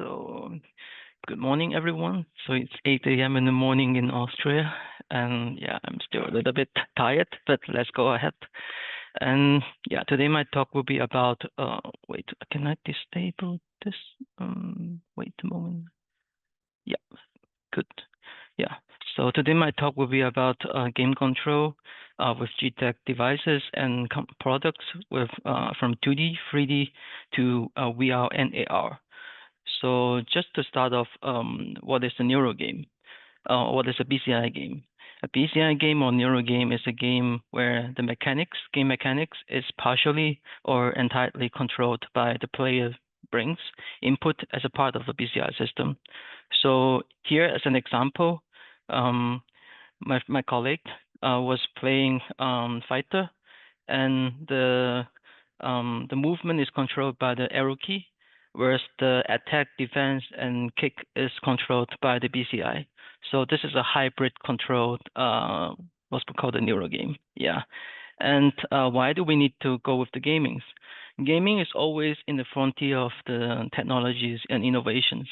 So, good morning, everyone. So it's 8 a.m. in the morning in Austria, and yeah, I'm still a little bit tired, but let's go ahead. And yeah, today my talk will be about. Wait, can I disable this? Wait a moment. Yeah, good. Yeah. So today my talk will be about game control with g.tec devices and products with from 2D, 3D to VR and AR. So just to start off, what is a neuro game? What is a BCI game? A BCI game or neuro game is a game where the game mechanics, is partially or entirely controlled by the player brain's input as a part of the BCI system. So here, as an example, my colleague was playing fighter, and the movement is controlled by the arrow key, whereas the attack, defense, and kick is controlled by the BCI. So this is a hybrid controlled what's called a neuro game. Yeah. And why do we need to go with the gamings? Gaming is always in the frontier of the technologies and innovations.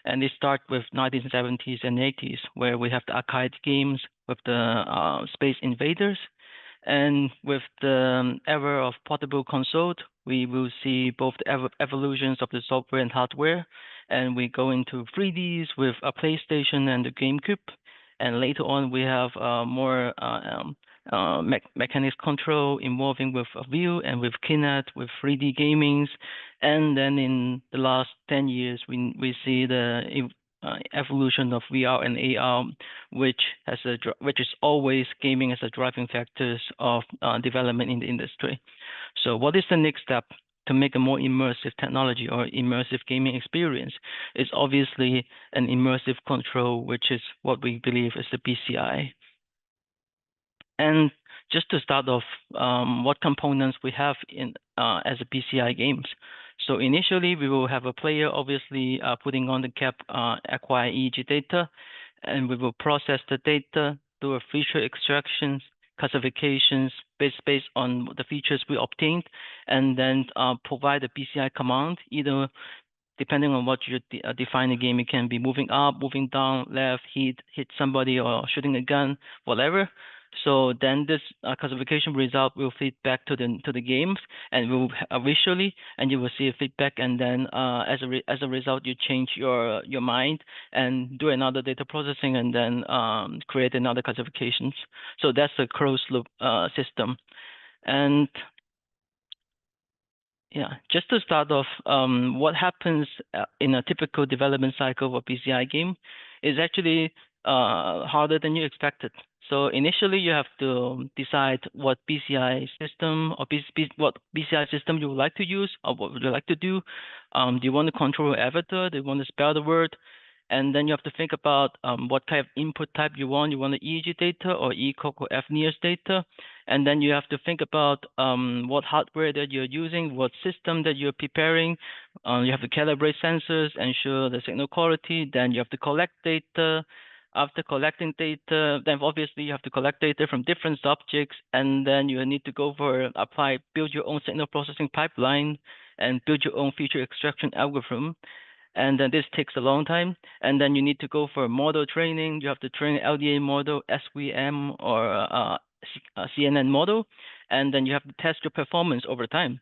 And they start with 1970s and 80s, where we have the arcade games with the Space Invaders. And with the era of portable console, we will see both the evolutions of the software and hardware. And we go into 3Ds with a PlayStation and the GameCube. And later on, we have more mechanics control involving with a view and with Kinect, with 3D gamings. And then in the last 10 years, we see the evolution of VR and AR, which is always gaming as a driving factors of development in the industry. So what is the next step to make a more immersive technology or immersive gaming experience? Is obviously an immersive control, which is what we believe is the BCI. And just to start off, what components we have in as a BCI games. So initially, we will have a player obviously putting on the cap acquire EEG data, and we will process the data, do a feature extractions, classifications based on the features we obtained, and then provide a BCI command, either depending on what you define the game. It can be moving up, moving down, left, hit somebody, or shooting a gun, whatever. So then this classification result will feed back to the games, and will visually, and you will see a feedback, and then as a result, you change your mind and do another data processing, and then create another classifications. So that's a closed loop system. And yeah, just to start off, what happens in a typical development cycle of a BCI game is actually harder than you expected. So initially, you have to decide what BCI system or what BCI system you would like to use, or what would you like to do. Do you want to control your avatar? Do you want to spell the word? And then you have to think about what kind of input type you want. You want the EEG data or ECOG or FNIRS data. And then you have to think about what hardware that you're using, what system that you're preparing. You have to calibrate sensors, ensure the signal quality. Then you have to collect data. After collecting data, then obviously you have to collect data from different subjects, and then you need to go for build your own signal processing pipeline, and build your own feature extraction algorithm. And then this takes a long time. And then you need to go for model training. You have to train LDA model, SVM, or CNN model, and then you have to test your performance over time.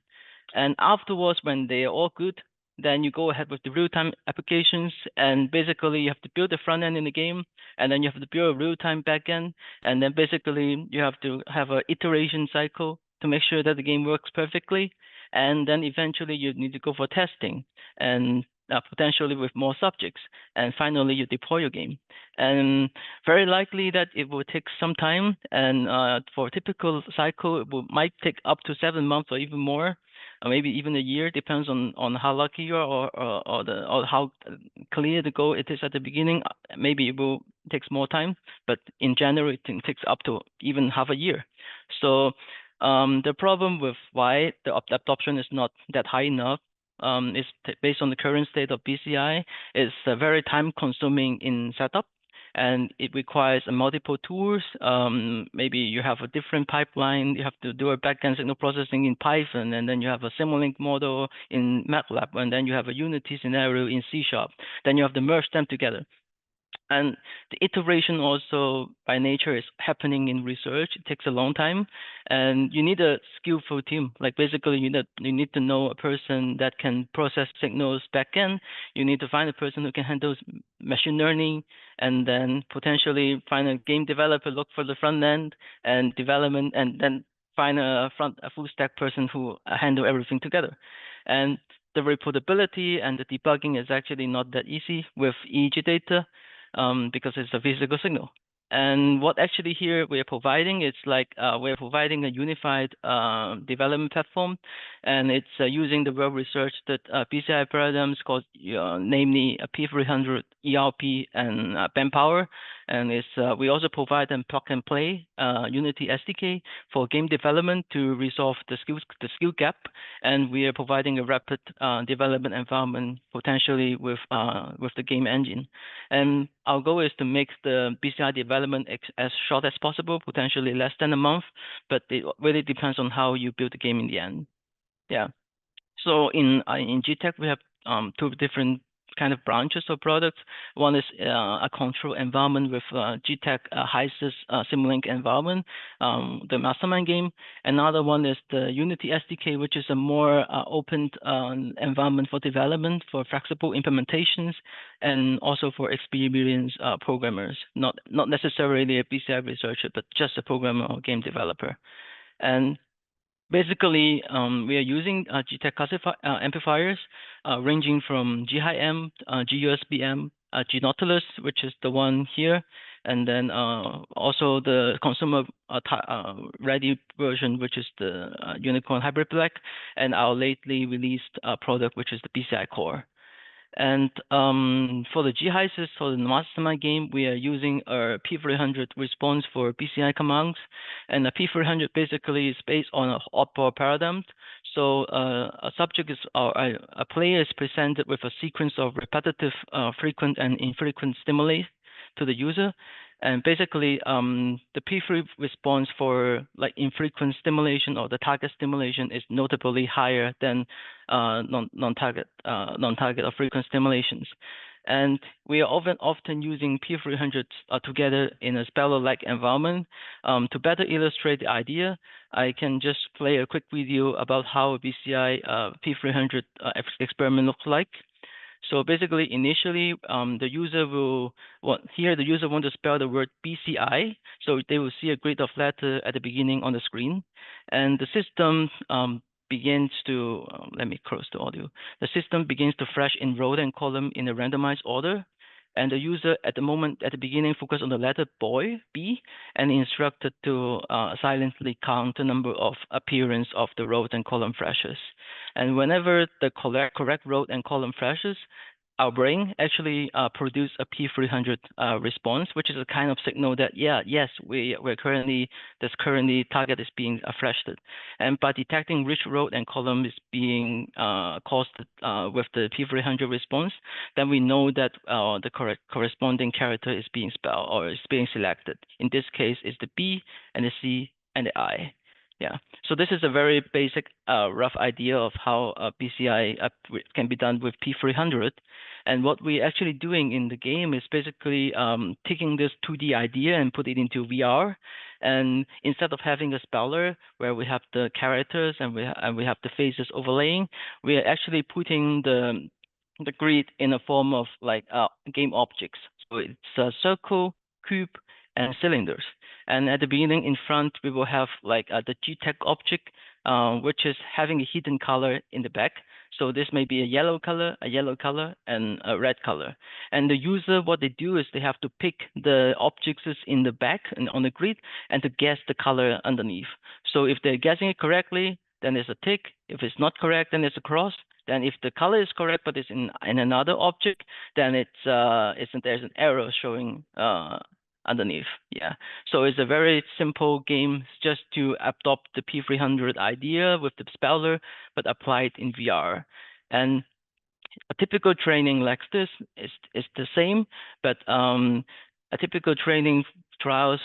And afterwards, when they are all good, then you go ahead with the real-time applications, and basically you have to build the front end in the game, and then you have to build a real-time backend, and then basically you have to have an iteration cycle to make sure that the game works perfectly, and then eventually you need to go for testing, and potentially with more subjects, and finally you deploy your game. And very likely that it will take some time, and for a typical cycle, it might take up to 7 months or even more, or maybe even a year, depends on how lucky you are, or how clear the goal it is at the beginning. Maybe it will takes more time, but in general, it takes up to even half a year. So the problem with why the adoption is not that high enough is based on the current state of BCI. It's very time consuming in setup, and it requires multiple tools. Maybe you have a different pipeline. You have to do a backend signal processing in Python, and then you have a Simulink model in MATLAB, and then you have a Unity scenario in C#. Then you have to merge them together. And the iteration also by nature is happening in research. It takes a long time, and you need a skillful team. Like basically, you need to know a person that can process signals backend. You need to find a person who can handle machine learning, and then potentially find a game developer, look for the front end and development, and then find a full stack person who handle everything together. And the reportability and the debugging is actually not that easy with EEG data, because it's a physical signal. And what actually here we are providing, it's like we're providing a unified development platform, and it's using the well-researched PCI paradigms called, namely P300, ERP, and bandpower. And it's we also provide them plug and play Unity SDK for game development to resolve the skill gap, and we are providing a rapid development environment potentially with the game engine. And our goal is to make the BCI development as short as possible, potentially less than a month, but it really depends on how you build the game in the end. Yeah. So in g.tec, we have two different kind of branches of products. One is a control environment with g.tec HYSYS Simulink environment, the Mastermind game. Another one is the Unity SDK, which is a more open environment for development, for flexible implementations, and also for experienced programmers, not necessarily a BCI researcher, but just a programmer or game developer. And basically, we are using g.tec amplifiers ranging from G-high-M, G-USB-M, G-Nautilus, which is the one here, and then also the consumer ready version, which is the Unicorn Hybrid Black, and our lately released product, which is the BCI Core. And for the g.HYSYS, for the Mastermind game, we are using our P300 response for BCI commands. And the P300 basically is based on an oddball paradigm. So a subject is, a player is presented with a sequence of repetitive, frequent, and infrequent stimuli to the user. And basically, the P3 response for like infrequent stimulation or the target stimulation is notably higher than non-target or frequent stimulations. And we are often using P300s together in a speller-like environment. To better illustrate the idea, I can just play a quick video about how a BCI P300 experiment looks like. So basically, initially, the user will want to spell the word BCI. So they will see a grid of letter at the beginning on the screen, and the system begins to let me close the audio. The system begins to flash in row and column in a randomized order, and the user at the beginning focus on the letter B, and instructed to silently count the number of appearance of the row and column flashes. And whenever the correct row and column flashes, our brain actually produce a P300 response, which is a kind of signal that this currently target is being flashed. And by detecting which row and column is being caused with the P300 response, then we know that the corresponding character is being spelled or is being selected. In this case, it's the B and the C and the I. Yeah, so this is a very basic, rough idea of how BCI can be done with P300. And what we're actually doing in the game is basically taking this 2D idea and put it into VR. And instead of having a speller where we have the characters and we have the faces overlaying, we are actually putting the grid in a form of like game objects. So it's a circle, cube, and cylinders. And at the beginning in front, we will have like the g.tec object, which is having a hidden color in the back. So this may be a yellow color, and a red color. And the user, what they do is they have to pick the objects in the back and on the grid and to guess the color underneath. So if they're guessing it correctly, then there's a tick. If it's not correct, then there's a cross. Then if the color is correct but it's in another object, then there's an arrow showing underneath. Yeah, so it's a very simple game just to adopt the P300 idea with the speller, but apply it in VR. And a typical training like this is the same, but a typical training trials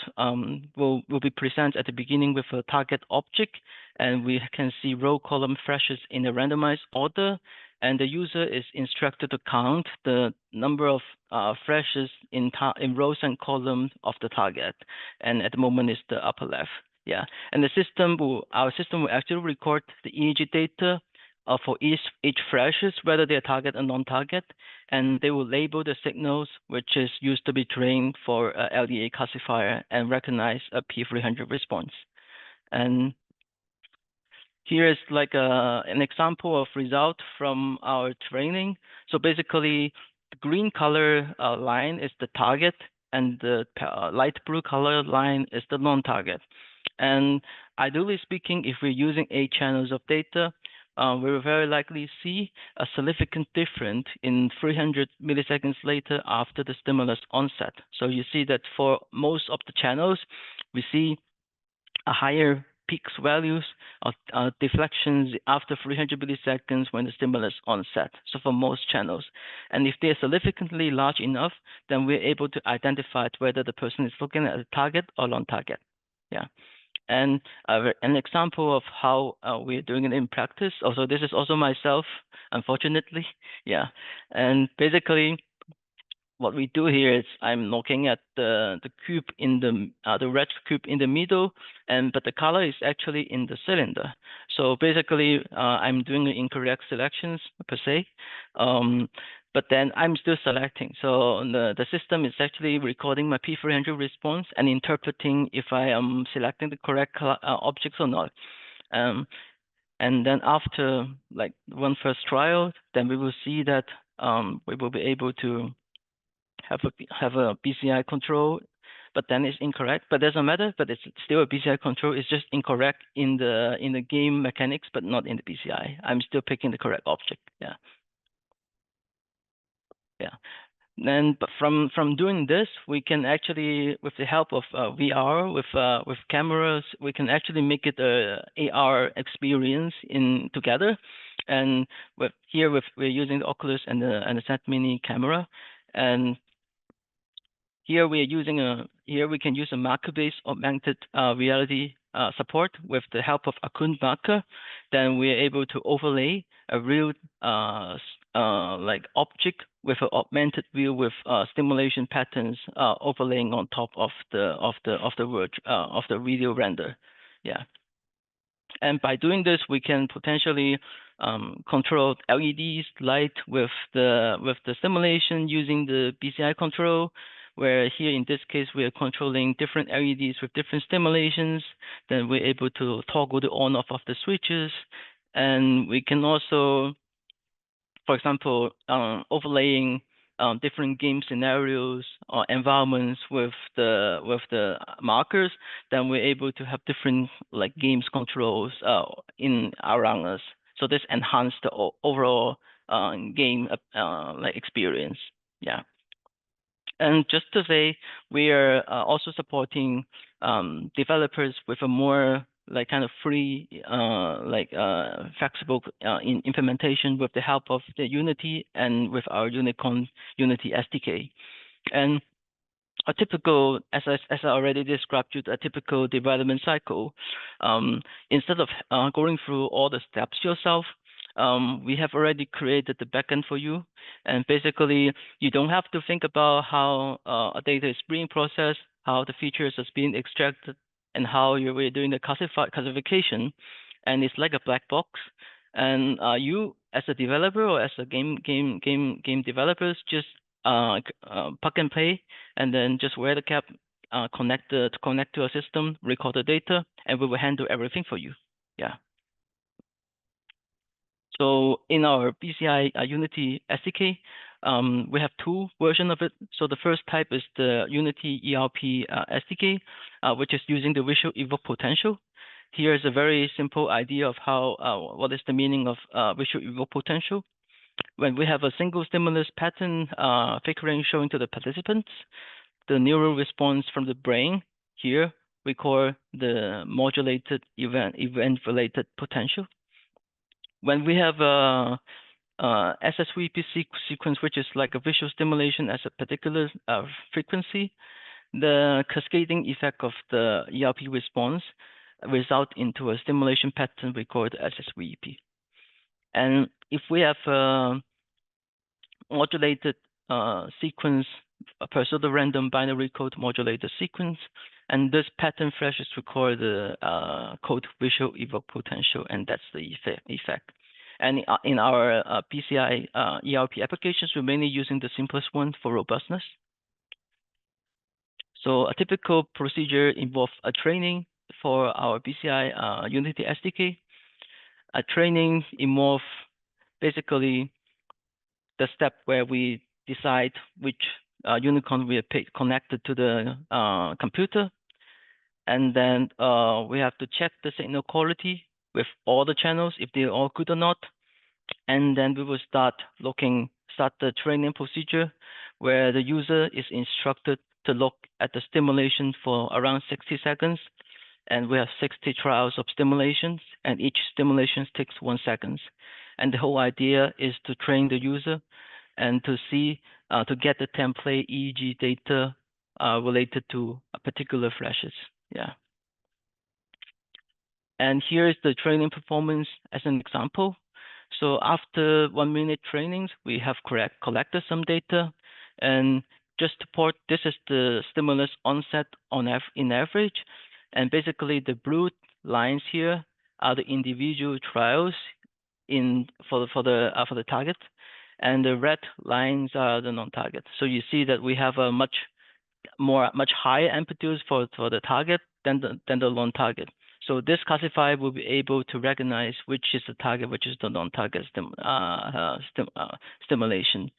will be presented at the beginning with a target object, and we can see row column flashes in a randomized order, and the user is instructed to count the number of flashes in rows and columns of the target, and at the moment it's the upper left. Yeah, and our system will actually record the EEG data for each flashes, whether they're target or non-target, and they will label the signals, which is used to be trained for a LDA classifier and recognize a P300 response. And here is like an example of result from our training. So basically, the green color line is the target, and the light blue color line is the non-target. And ideally speaking, if we're using 8 channels of data, we will very likely see a significant difference in 300 milliseconds later after the stimulus onset. So you see that for most of the channels, we see a higher peaks values of deflections after 300 milliseconds when the stimulus onset. So for most channels, and if they're significantly large enough, then we're able to identify whether the person is looking at a target or non-target. Yeah. And an example of how we're doing it in practice. Also, this is also myself, unfortunately. Yeah. And basically, what we do here is I'm looking at the cube in the red cube in the middle, but the color is actually in the cylinder. So basically, I'm doing incorrect selections per se. But then I'm still selecting. So the system is actually recording my P300 response and interpreting if I am selecting the correct objects or not. And then after like one first trial, then we will see that we will be able to have a BCI control, but then it's incorrect. But doesn't matter. But it's still a BCI control. It's just incorrect in the game mechanics, but not in the BCI. I'm still picking the correct object. Yeah. Yeah. And but from doing this, we can actually, with the help of VR, with cameras, we can actually make it a AR experience in together. And we're using the Oculus and the Set Mini camera, and here we can use a marker-based augmented reality support with the help of a Kun marker. Then we are able to overlay a real like object with an augmented view with stimulation patterns overlaying on top of the video render. Yeah. And by doing this, we can potentially control LEDs light with the simulation using the BCI control, where here in this case we are controlling different LEDs with different stimulations. Then we're able to toggle the on off of the switches, and we can also, for example, overlaying different game scenarios or environments with the markers. Then we're able to have different like games controls in around us. So this enhances the overall game like experience. Yeah. And just to say, we are also supporting developers with a more like kind of free, flexible implementation with the help of the Unity and with our Unicorn Unity SDK. And a typical, as I already described you, a typical development cycle, instead of going through all the steps yourself, we have already created the backend for you. And basically, you don't have to think about how a data is being processed, how the features are being extracted, and how we're doing the classification. And it's like a black box. And you, as a developer or as a game developers, just plug and play, and then just wear the cap, connect to a system, record the data, and we will handle everything for you. Yeah. So in our BCI Unity SDK, we have 2 versions of it. So the first type is the Unity ERP SDK, which is using the visual evoke potential. Here is a very simple idea of how what is the meaning of visual evoke potential. When we have a single stimulus pattern flickering showing to the participants, the neural response from the brain here we call the modulated event-related potential. When we have SSVP sequence, which is like a visual stimulation as a particular frequency, the cascading effect of the ERP response result into a stimulation pattern we call the SSVP. And if we have a modulated sequence, a pseudo-random binary code modulated sequence, and this pattern flash is recorded the code visual evoke potential, and that's the effect. And in our PCI ERP applications, we're mainly using the simplest one for robustness. So a typical procedure involves a training for our PCI Unity SDK. A training involves basically the step where we decide which unicorn we are connected to the computer. And then we have to check the signal quality with all the channels, if they're all good or not. And then we will start the training procedure where the user is instructed to look at the stimulation for around 60 seconds. And we have 60 trials of stimulations, and each stimulation takes 1 second. And the whole idea is to train the user and to see, to get the template EEG data related to a particular flashes. Yeah. And here is the training performance as an example. So after 1 minute trainings, we have collected some data, and just to port, this is the stimulus onset in average, and basically the blue lines here are the individual trials for the target, and the red lines are the non-target. So you see that we have a much higher amplitudes for the target than the non-target. So this classifier will be able to recognize which is the target, which is the non-target stimulation.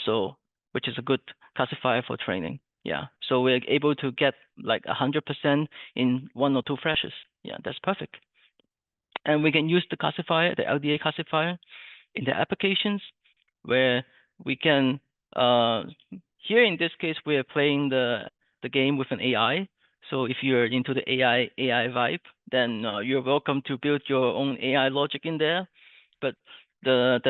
So which is a good classifier for training. Yeah. So we're able to get like 100% in 1 or 2 flashes. Yeah, that's perfect. And we can use the classifier, the LDA classifier, in the applications where we can. Here in this case, we are playing the game with an AI. So if you're into the AI vibe, then you're welcome to build your own AI logic in there. But the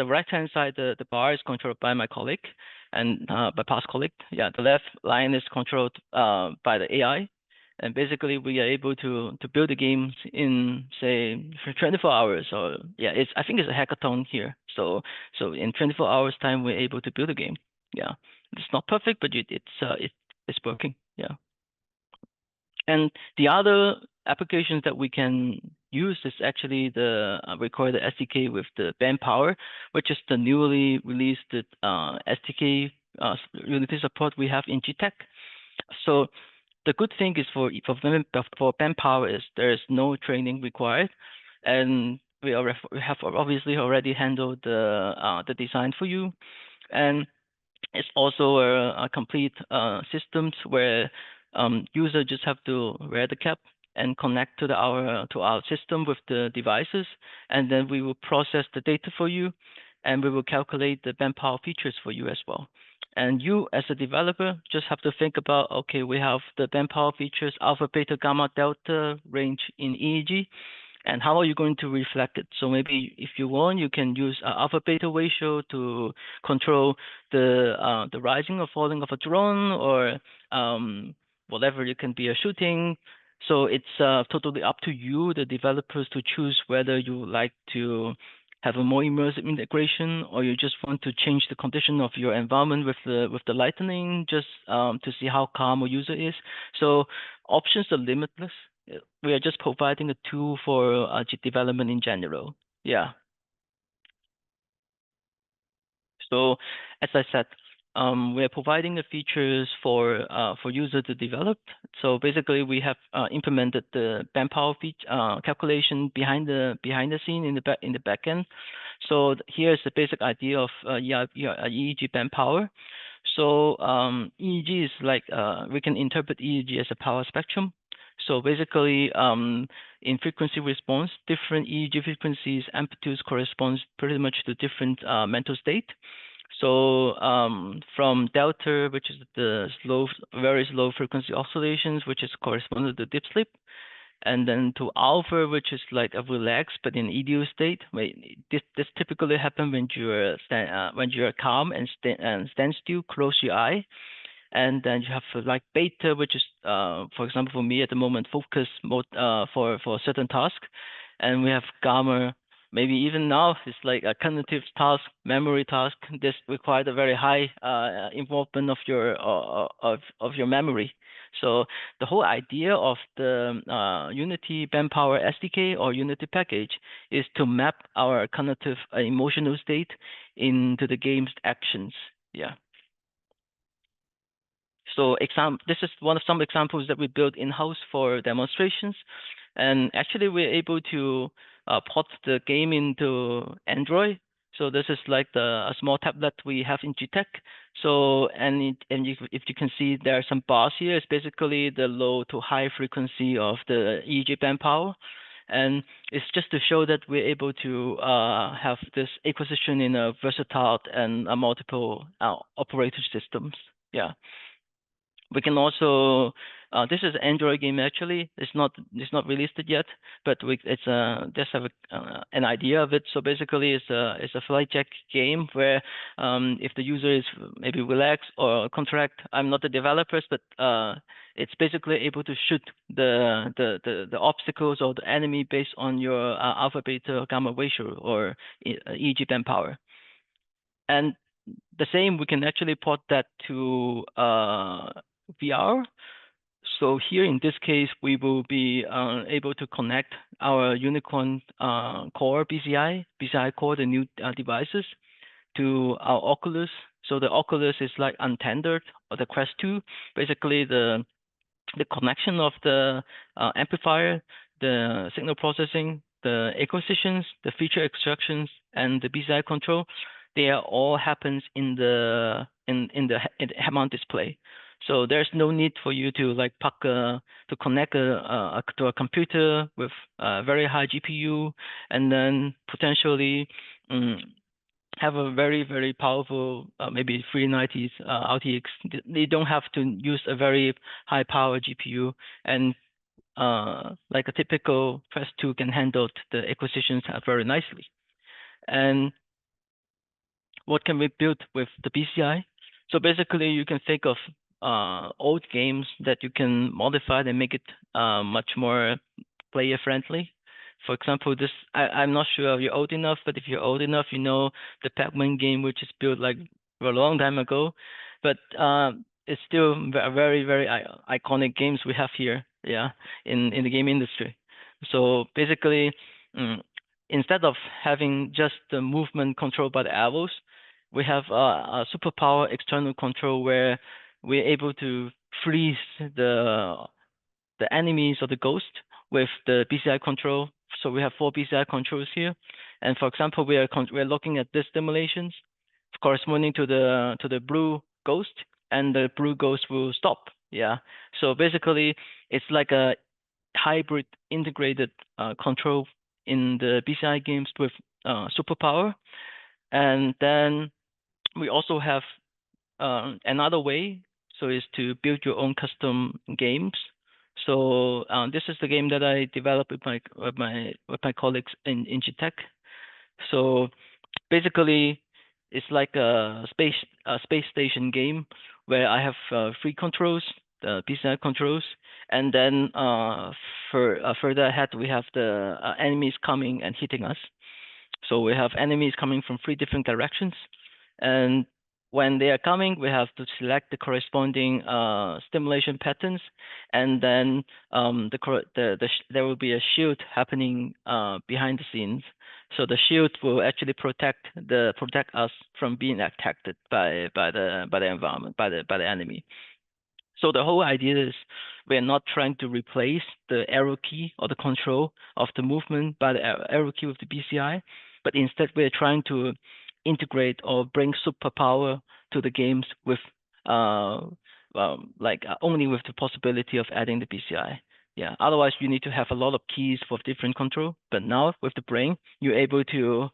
right hand side, the bar is controlled by my colleague and by past colleague. Yeah, the left line is controlled by the AI, and basically we are able to build the games in say 24 hours. Or yeah, I think it's a hackathon here. So in 24 hours time, we're able to build a game. Yeah, it's not perfect, but it's working. Yeah. And the other applications that we can use is actually the record the SDK with the band power, which is the newly released SDK Unity support we have in g.tec. So the good thing is for band power is there is no training required, and we have obviously already handled the design for you, and it's also a complete systems where user just have to wear the cap and connect to our system with the devices, and then we will process the data for you, and we will calculate the band power features for you as well. And you, as a developer, just have to think about, okay, we have the band power features, alpha, beta, gamma, delta range in EEG, and how are you going to reflect it? So maybe if you want, you can use alpha beta ratio to control the rising or falling of a drone, or whatever. It can be a shooting. So it's totally up to you, the developers, to choose whether you would like to have a more immersive integration, or you just want to change the condition of your environment with the lightning, just to see how calm a user is. So options are limitless. We are just providing a tool for development in general. Yeah. So as I said, we are providing the features for user to develop. So basically, we have implemented the band power calculation behind the scene in the back end. So here's the basic idea of EEG band power. So EEG is like we can interpret EEG as a power spectrum. So basically, in frequency response, different EEG frequencies, amplitudes corresponds pretty much to different mental state. So from delta, which is the very slow frequency oscillations, which is corresponding to deep sleep, and then to alpha, which is like a relaxed but in ideal state. This typically happen when you're calm and stand still, close your eye, and then you have like beta, which is for example for me at the moment focus mode for a certain task, and we have gamma. Maybe even now it's like a cognitive task, memory task. This required a very high involvement of your memory. So the whole idea of the Unity Bandpower SDK or Unity package is to map our cognitive emotional state into the game's actions. Yeah. So this is one of some examples that we built in-house for demonstrations. And actually, we're able to port the game into Android. So this is like a small tablet we have in g.tec. So if you can see, there are some bars here. It's basically the low to high frequency of the EEG band power, and it's just to show that we're able to have this acquisition in a versatile and multiple operator systems. Yeah. We can also this is an Android game actually. It's not released yet, but we just have an idea of it. So basically, it's a flight check game where if the user is maybe relaxed or contract, I'm not the developers, but it's basically able to shoot the obstacles or the enemy based on your alpha, beta, gamma ratio or EEG band power. And the same, we can actually port that to VR. So here in this case, we will be able to connect our Unicorn Core BCI Core, the new devices, to our Oculus. So the Oculus is like untethered, or the Quest 2, basically the connection of the amplifier, the signal processing, the acquisitions, the feature extractions, and the BCI control, they are all happens in the head-mount display. So there's no need for you to like to connect to a computer with a very high GPU, and then potentially have a very, very powerful, maybe 390s RTX. They don't have to use a very high power GPU, and like a typical Quest 2 can handle the acquisitions very nicely. And what can we build with the BCI? So basically, you can think of old games that you can modify and make it much more player friendly. For example, I'm not sure if you're old enough, but if you're old enough, you know the Pac-Man game, which is built like a long time ago, but it's still very, very iconic games we have here, yeah, in the game industry. So basically, instead of having just the movement controlled by the arrows, we have a superpower external control where we're able to freeze the enemies or the ghost with the BCI control. So we have 4 BCI controls here, and for example, we're looking at these simulations corresponding to the blue ghost, and the blue ghost will stop. Yeah. So basically, it's like a hybrid integrated control in the BCI games with superpower, and then we also have another way, so is to build your own custom games. So this is the game that I developed with my colleagues in g.tec. So basically, it's like a space station game where I have 3 controls, the PCI controls, and then further ahead we have the enemies coming and hitting us. So we have enemies coming from 3 different directions, and when they are coming, we have to select the corresponding stimulation patterns, and then there will be a shield happening behind the scenes. So the shield will actually protect us from being attacked by the environment, by the enemy. So the whole idea is we're not trying to replace the arrow key or the control of the movement by the arrow key with the BCI, but instead we're trying to integrate or bring superpower to the games with only with the possibility of adding the BCI. Yeah. Otherwise, you need to have a lot of keys for different control. But now with the brain, you're able to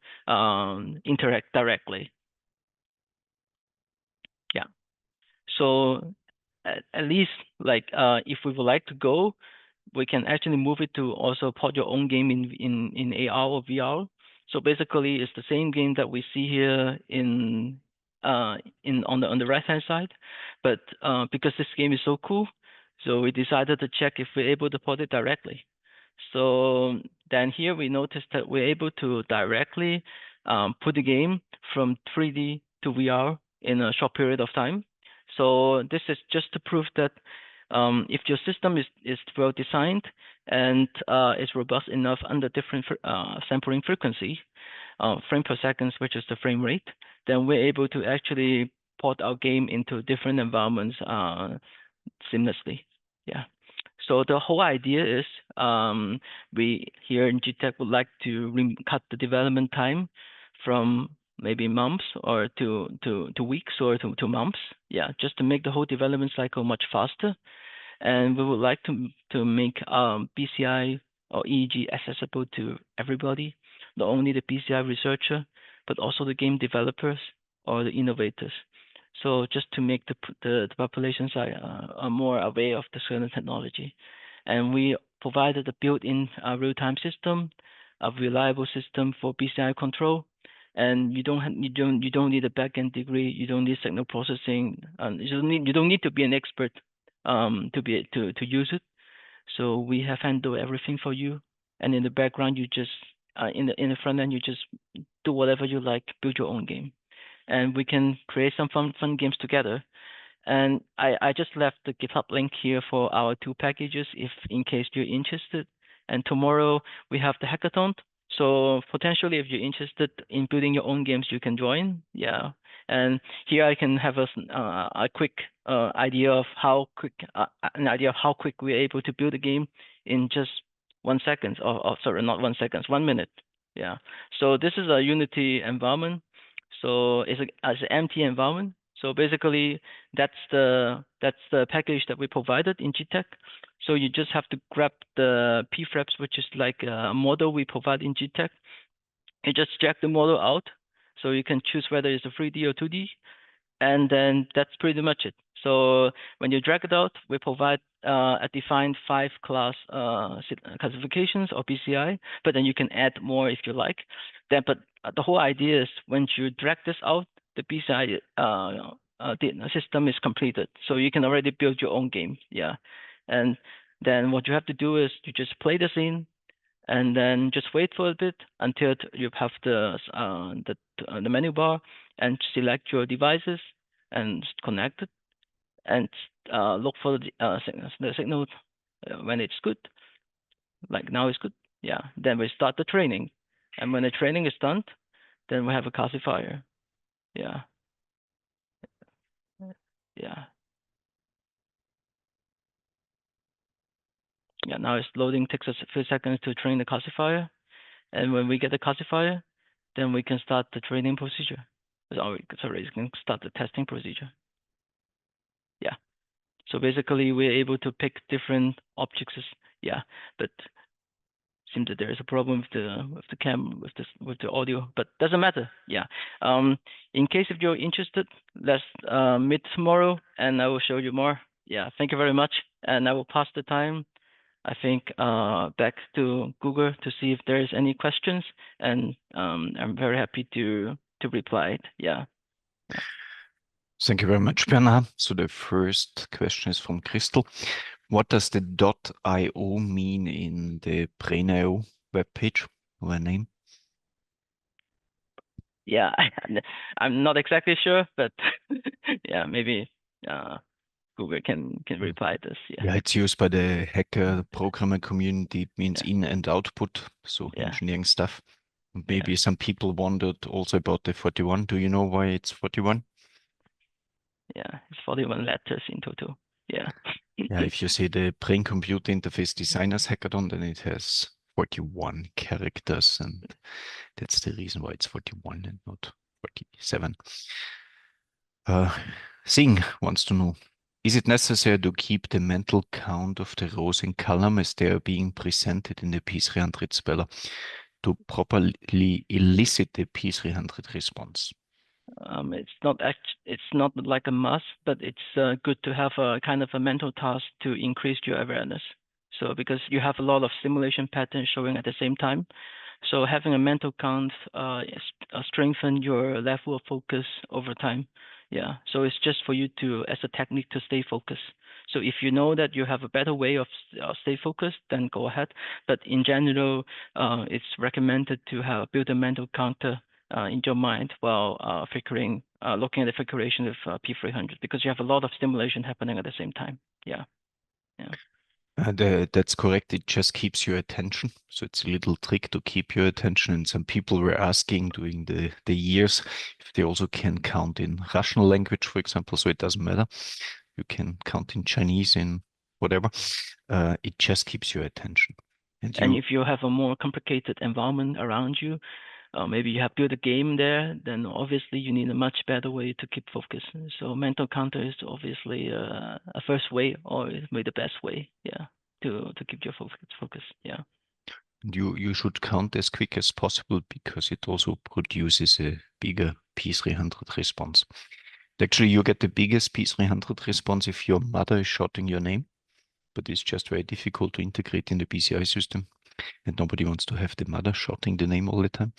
interact directly. Yeah. So at least like if we would like to go, we can actually move it to also port your own game in AR or VR. So basically, it's the same game that we see here on the right hand side, but because this game is so cool, so we decided to check if we're able to port it directly. So then here we noticed that we're able to directly put the game from 3D to VR in a short period of time. So this is just to prove that if your system is well designed and is robust enough under different sampling frequency, frame per second, which is the frame rate, then we're able to actually port our game into different environments seamlessly. Yeah. So the whole idea is we here in g.tec would like to cut the development time from maybe months or to weeks or to months. Yeah, just to make the whole development cycle much faster. And we would like to make BCI or EEG accessible to everybody, not only the BCI researcher, but also the game developers or the innovators. So just to make the population side more aware of the certain technology. And we provided a built-in real-time system, a reliable system for BCI control, and you don't need a backend degree, you don't need signal processing, you don't need to be an expert to use it. So we have handled everything for you, and in the background you just in the front end you just do whatever you like, build your own game, and we can create some fun games together. And I just left the GitHub link here for our 2 packages if in case you're interested. And tomorrow we have the hackathon. So potentially if you're interested in building your own games, you can join. Yeah. And here I can have a quick idea of how quick we're able to build a game in just 1 second, or sorry, not 1 second, 1 minute. Yeah. So this is a Unity environment. So it's an empty environment. So basically, that's the package that we provided in g.tec. So you just have to grab the prefabs, which is like a model we provide in g.tec. You just drag the model out, so you can choose whether it's a 3D or 2D, and then that's pretty much it. So when you drag it out, we provide a defined 5 class classifications or BCI, but then you can add more if you like. Then, but the whole idea is once you drag this out, the BCI the system is completed, so you can already build your own game. Yeah, and then what you have to do is you just play the scene, and then just wait for a bit until you have the menu bar and select your devices and connect it, and look for the signal when it's good. Like now it's good. Yeah. Then we start the training, and when the training is done, then we have a classifier. Yeah. Yeah. Yeah. Now it's loading. Takes us a few seconds to train the classifier, and when we get the classifier, then we can start the training procedure. Sorry, we can start the testing procedure. Yeah. So basically, we're able to pick different objects. Yeah, but seems that there is a problem with the audio, but doesn't matter. Yeah. In case if you're interested, let's meet tomorrow, and I will show you more. Yeah. Thank you very much, and I will pass the time, I think, back to Google to see if there is any questions, and I'm very happy to reply it. Yeah. Thank you very much, Bernard. So the first question is from Crystal. What does the .io mean in the Brain.io webpage or name? Yeah, I'm not exactly sure, but yeah, maybe Google can reply this. Yeah. Yeah, it's used by the hacker programmer community. It means in and output, so engineering stuff. Maybe some people wondered also about the 41. Do you know why it's 41? Yeah, it's 41 letters in total. Yeah. Yeah, if you say the Brain Computer Interface Designers Hackathon, then it has 41 characters, and that's the reason why it's 41 and not 47. Singh wants to know, is it necessary to keep the mental count of the rows in column as they are being presented in the P300 speller to properly elicit the P300 response? It's not like a must, but it's good to have a kind of a mental task to increase your awareness. So because you have a lot of simulation patterns showing at the same time, so having a mental count strengthen your level of focus over time. Yeah. So it's just for you to, as a technique, to stay focused. So if you know that you have a better way of stay focused, then go ahead. But in general, it's recommended to have build a mental counter in your mind while looking at the figuration of P300 because you have a lot of stimulation happening at the same time. Yeah. Yeah. That's correct. It just keeps your attention. So it's a little trick to keep your attention. And some people were asking during the years if they also can count in Russian language, for example. So it doesn't matter. You can count in Chinese, in whatever. It just keeps your attention. And if you have a more complicated environment around you, maybe you have built a game there, then obviously you need a much better way to keep focus. So mental counter is obviously a first way or maybe the best way, yeah, to keep your focus, yeah. You should count as quick as possible because it also produces a bigger P300 response. Actually, you get the biggest P300 response if your mother is shouting your name, but it's just very difficult to integrate in the PCI system, and nobody wants to have the mother shouting the name all the time.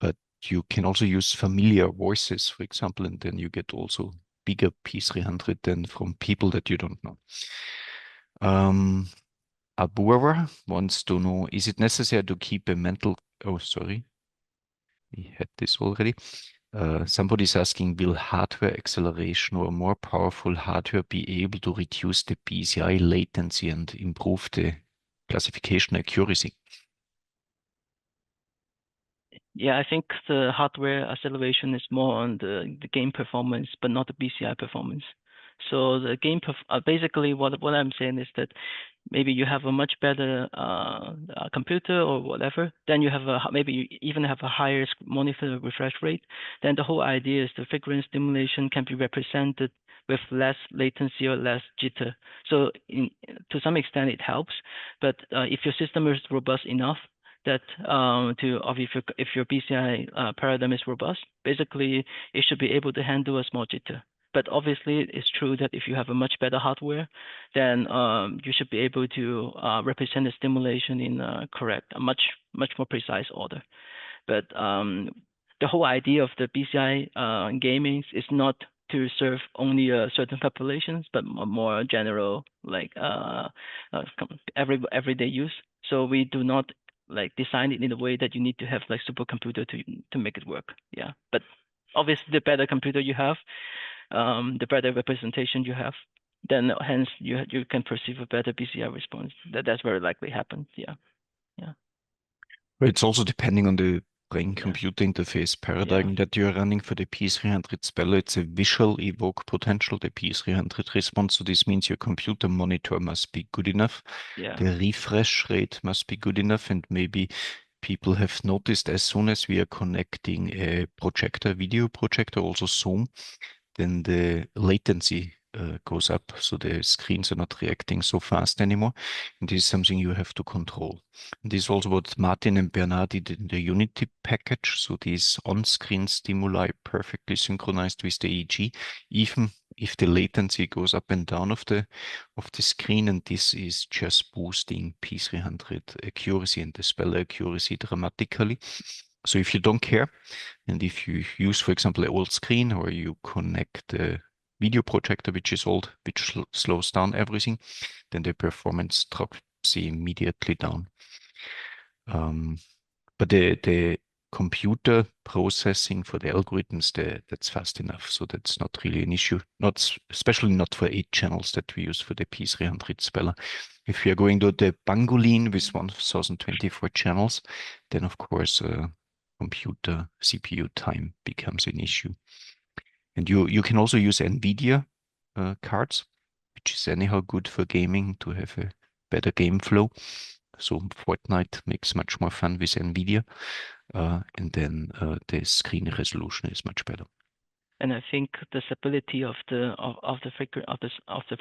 But you can also use familiar voices, for example, and then you get also bigger P300 than from people that you don't know. Abura wants to know, is it necessary to keep a mental... Oh, sorry. We had this already. Somebody's asking, will hardware acceleration or more powerful hardware be able to reduce the PCI latency and improve the classification accuracy? Yeah, I think the hardware acceleration is more on the game performance, but not the PCI performance. So the game basically what I'm saying is that maybe you have a much better computer or whatever, then you have maybe you even have a higher monitor refresh rate. Then the whole idea is the figurine stimulation can be represented with less latency or less jitter. So to some extent it helps, but if your system is robust enough, that if your PCI paradigm is robust, basically it should be able to handle a small jitter. But obviously, it's true that if you have a much better hardware, then you should be able to represent the stimulation in a much more precise order. But the whole idea of the BCI gaming is not to serve only certain populations, but more general, like everyday use. So we do not like design it in a way that you need to have like supercomputer to make it work. Yeah, but obviously the better computer you have, the better representation you have, then hence you can perceive a better BCI response. That's very likely happen. Yeah, yeah. It's also depending on the brain Yeah. computer interface paradigm that you're running for the P300 speller. It's a visual evoke potential, the P300 response. So this means your computer monitor must be good enough. Yeah. The refresh rate must be good enough. And maybe people have noticed as soon as we are connecting a projector, video projector, also Zoom, then the latency goes up. So the screens are not reacting so fast anymore. And this is something you have to control. And this is also what Martin and Bernard did in the Unity package. So these on-screen stimuli perfectly synchronized with the EEG, even if the latency goes up and down of the screen, and this is just boosting P300 accuracy and the spell accuracy dramatically. So if you don't care, and if you use, for example, an old screen, or you connect a video projector which is old, which slows down everything, then the performance drops immediately down. But the computer processing for the algorithms, that's fast enough. So that's not really an issue, especially not for 8 channels that we use for the P300 speller. If we are going to the Pangolin with 1024 channels, then of course computer CPU time becomes an issue. And you can also use NVIDIA cards, which is anyhow good for gaming to have a better game flow. So Fortnite makes much more fun with NVIDIA, and then the screen resolution is much better. And I think the stability of the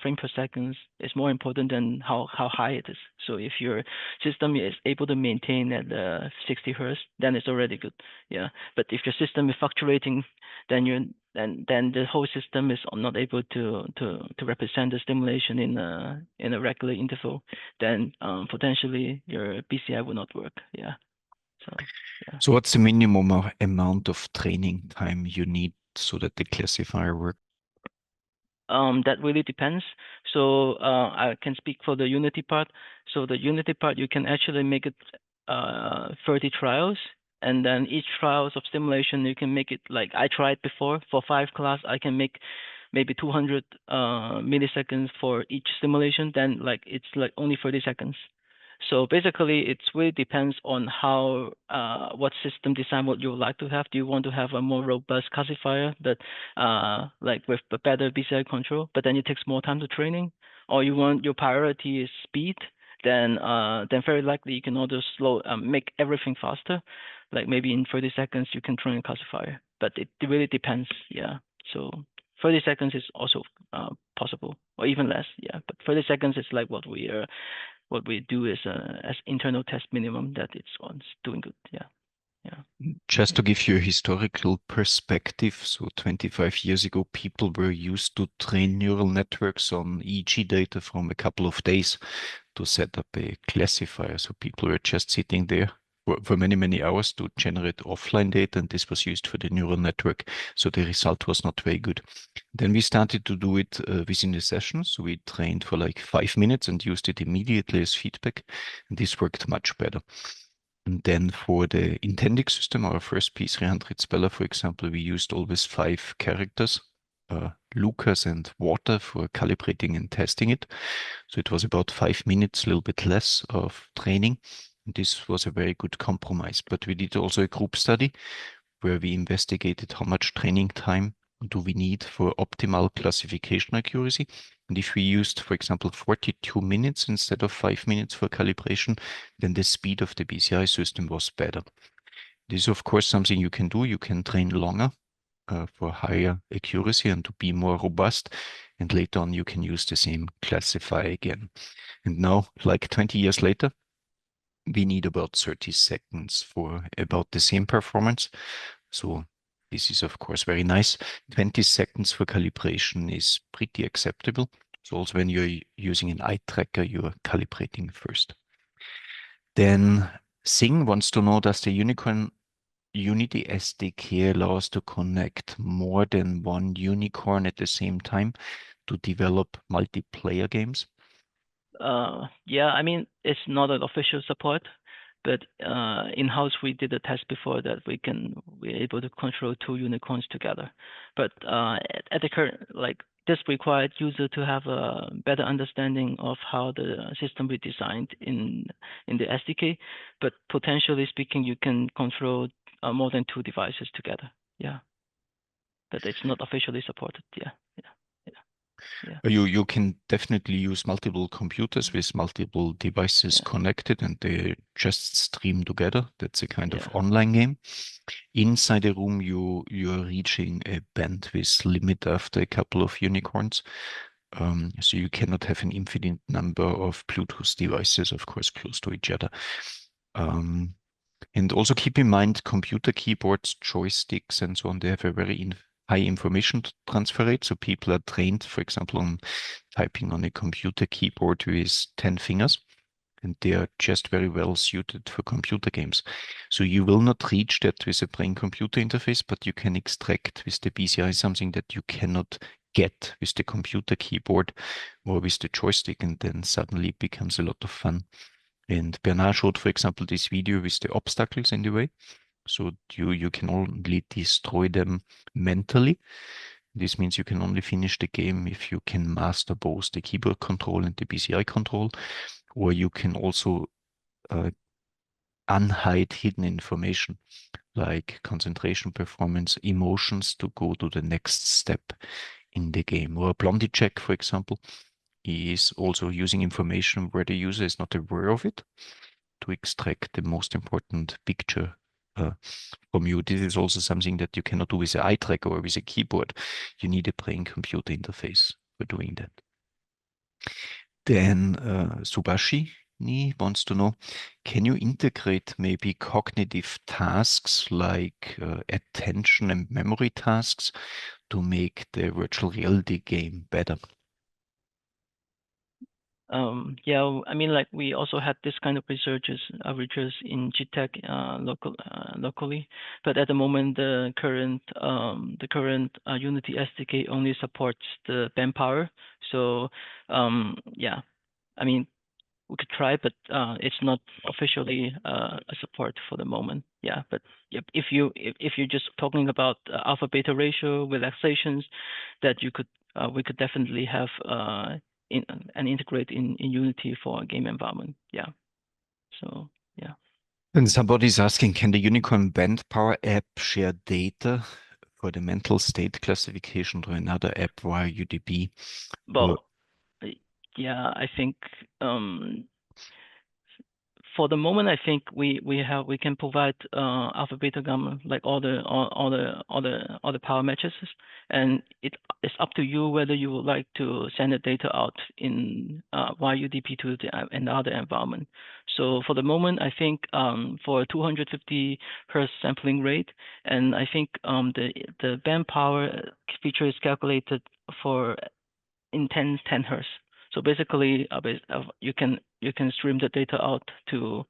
frame per second is more important than how high it is. So if your system is able to maintain at 60 hertz, then it's already good. Yeah. But if your system is fluctuating, then then the whole system is not able to represent the stimulation in a regular interval, then potentially your BCI will not work. Yeah. So yeah. So what's the minimum amount of training time you need so that the classifier works? That really depends. So I can speak for the Unity part. So the Unity part, you can actually make it 30 trials, and then each trials of stimulation, you can make it like I tried before for 5 class. I can make maybe 200 milliseconds for each stimulation. Then like it's like only 30 seconds. So basically, it really depends on how what system design what you would like to have. Do you want to have a more robust classifier that like with the better BCI control, but then it takes more time to training, or you want your priority is speed? Then very likely you can also make everything faster. Like maybe in 30 seconds you can train a classifier, but it really depends. Yeah. So 30 seconds is also possible, or even less. Yeah, but 30 seconds is like what we do is as internal test minimum that it's doing good. Yeah. Yeah. Just Yeah. to give you a historical perspective, so 25 years ago, people were used to train neural networks on EEG data from a couple of days to set up a classifier. So people were just sitting there for many, many hours to generate offline data, and this was used for the neural network. So the result was not very good. Then we started to do it within the session. So we trained for like 5 minutes and used it immediately as feedback. And this worked much better. And then for the intending system, our first P300 speller, for example, we used always 5 characters, Lucas and water for calibrating and testing it. So it was about 5 minutes, a little bit less of training. And this was a very good compromise. But we did also a group study where we investigated how much training time do we need for optimal classification accuracy. And if we used, for example, 42 minutes instead of 5 minutes for calibration, then the speed of the BCI system was better. This is, of course, something you can do. You can train longer for higher accuracy and to be more robust. And later on, you can use the same classifier again. And now, like 20 years later, we need about 30 seconds for about the same performance. So this is, of course, very nice. 20 seconds for calibration is pretty acceptable. So also when you're using an eye tracker, you're calibrating first. Then Sing wants to know, does the Unicorn Unity SDK allow us to connect more than one unicorn at the same time to develop multiplayer games? Yeah, I mean, it's not an official support, but in-house we did a test before that we're able to control 2 unicorns together. But at the current, like this required user to have a better understanding of how the system we designed in the SDK. But potentially speaking, you can control more than 2 devices together. Yeah, but it's not officially supported. Yeah, yeah, yeah, yeah, You can definitely use multiple computers with multiple devices yeah, connected and they just stream together. That's a kind of yeah. online game. Inside a room, you're reaching a bandwidth limit after a couple of unicorns. So you cannot have an infinite number of Bluetooth devices, of course, close to each other. Um, and also keep in mind computer keyboards, joysticks, and so on, they have a very high information transfer rate. So people are trained, for example, on typing on a computer keyboard with 10 fingers, and they are just very well suited for computer games. So you will not reach that with a brain-computer interface, but you can extract with the BCI something that you cannot get with the computer keyboard or with the joystick, and then suddenly it becomes a lot of fun. And Bernard showed, for example, this video with the obstacles in the way. So you can only destroy them mentally. This means you can only finish the game if you can master both the keyboard control and the BCI control, or you can also unhide hidden information like concentration, performance, emotions to go to the next step in the game. Or Blondie check, for example, is also using information where the user is not aware of it to extract the most important picture uh, from you. This is also something that you cannot do with an eye tracker or with a keyboard. You need a brain computer interface for doing that. Then Subashi Sydney wants to know, can you integrate maybe cognitive tasks like attention and memory tasks to make the virtual reality game better? Yeah, I mean, like we also had this kind of researchers in g.tec locally, but at the moment the current Unity SDK only supports the band power. So yeah, I mean we could try, but it's not officially a support for the moment. Yeah, but yep, if you're just talking about alpha beta ratio relaxations, that you could we could definitely have in and integrate in Unity for a game environment. Yeah. So yeah. And somebody's asking, can the Unicorn Band Power app share data for the mental state classification to another app via UDP? Or Well, yeah, I think for the moment, I think we can provide alpha, beta, gamma, like all the power matrices, and it's up to you whether you would like to send the data out in YUDP to another environment. So for the moment, I think for 250 hertz sampling rate, and I think the band power feature is calculated for in 10 hertz. So basically, you can stream the data out to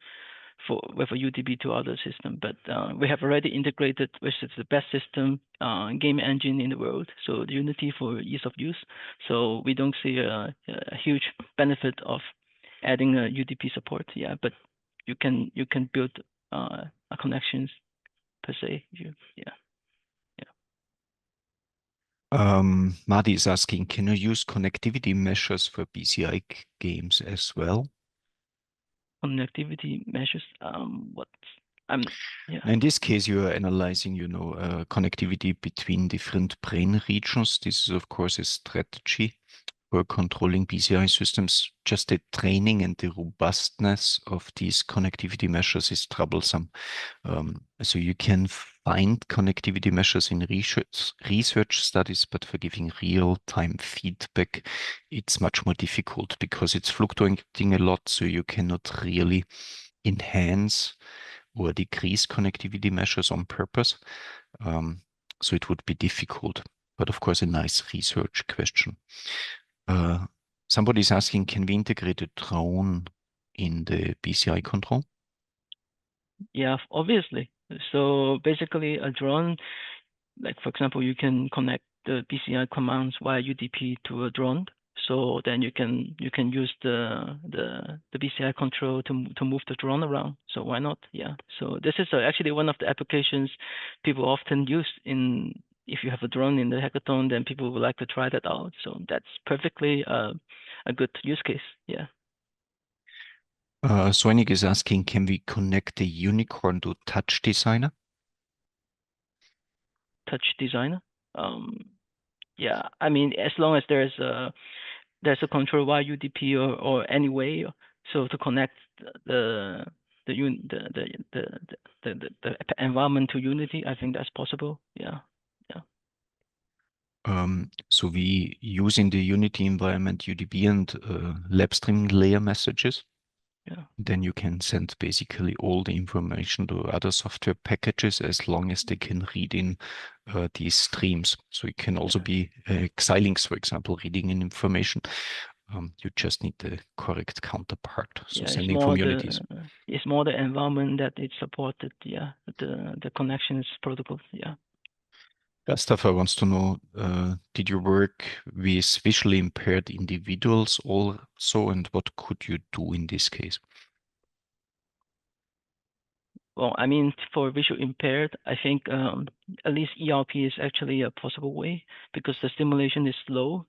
for with a UDP to other system. But we have already integrated, which is the best system game engine in the world. So the Unity for ease of use. So we don't see a huge benefit of adding a UDP support. Yeah, but you can build a connections per se. Yeah. Madi is asking, can you use connectivity measures for BCI games as well? Connectivity measures. What I'm yeah. In this case, you are analyzing, connectivity between different brain regions. This is, of course, a strategy for controlling BCI systems. Just the training and the robustness of these connectivity measures is troublesome. So you can find connectivity measures in research studies, but for giving real-time feedback, it's much more difficult because it's fluctuating a lot, so you cannot really enhance or decrease connectivity measures on purpose. So it would be difficult, but of course, a nice research question. Somebody's asking, can we integrate a drone in the BCI control? Yeah, obviously. So basically, a drone, like for example, you can connect the BCI commands via UDP to a drone. So then you can use the BCI control to move the drone around. So why not? Yeah. So this is actually one of the applications people often use in if you have a drone in the hackathon, then people would like to try that out. So that's perfectly a good use case. Yeah. Soinik is asking, can we connect the unicorn to Touch Designer? Touch designer. Um, yeah, I mean, as long as there's a control via UDP or any way, so to connect the the un the environment to Unity, I think that's possible. Yeah, yeah, So we use in the Unity environment UDP and lab streaming layer messages. yeah, Then you can send basically all the information to other software packages as long as they can read in these streams. So it can also yeah, be Xilinx, for example, reading in information. You just need the correct counterpart. So yeah. sending from Unity. It's more the environment that it's supported. Yeah, the connections protocol. Yeah. Mustafa wants to know, did you work with visually impaired individuals also, and what could you do in this case? Well, I mean, for visual impaired, I think at least ERP is actually a possible way because the stimulation is slow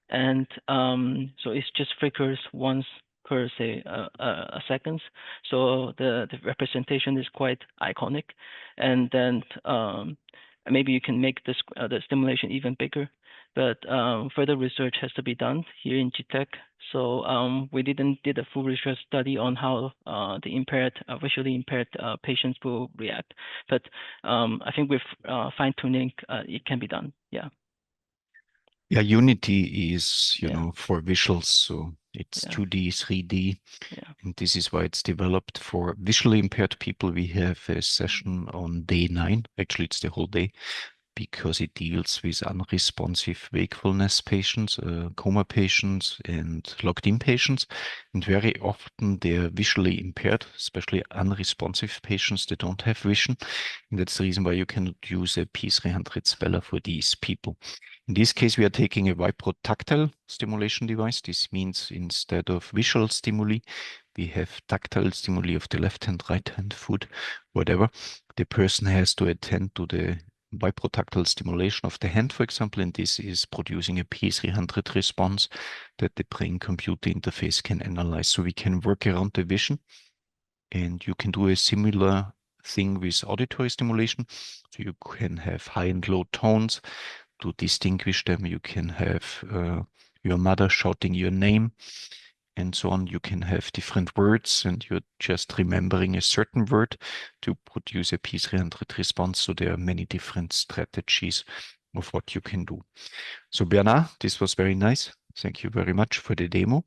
and so it just flickers once per say a seconds. So the representation is quite iconic, and then maybe you can make this the stimulation even bigger. But further research has to be done here in g.tec. So we didn't did a full research study on how the impaired, visually impaired patients will react. But I think with fine tuning, it can be done. Yeah. Yeah, Unity is, Yeah. for visuals, so It's Yeah. 2D, 3D, Yeah. and this is why it's developed for visually impaired people. We have a session on day 9. Actually, it's the whole day because it deals with unresponsive wakefulness patients, coma patients, and locked-in patients. And very often they're visually impaired, especially unresponsive patients that don't have vision. And that's the reason why you cannot use a P300 speller for these people. In this case, we are taking a vibro-tactile stimulation device. This means instead of visual stimuli, we have tactile stimuli of the left hand, right hand, foot, whatever. The person has to attend to the vibro-tactile stimulation of the hand, for example, and this is producing a P300 response that the brain-computer interface can analyze. So we can work around the vision, and you can do a similar thing with auditory stimulation. So you can have high and low tones to distinguish them. You can have your mother shouting your name and so on. You can have different words and you're just remembering a certain word to produce a P300 response. So there are many different strategies of what you can do. So Bernard, this was very nice. Thank you very much for the demo.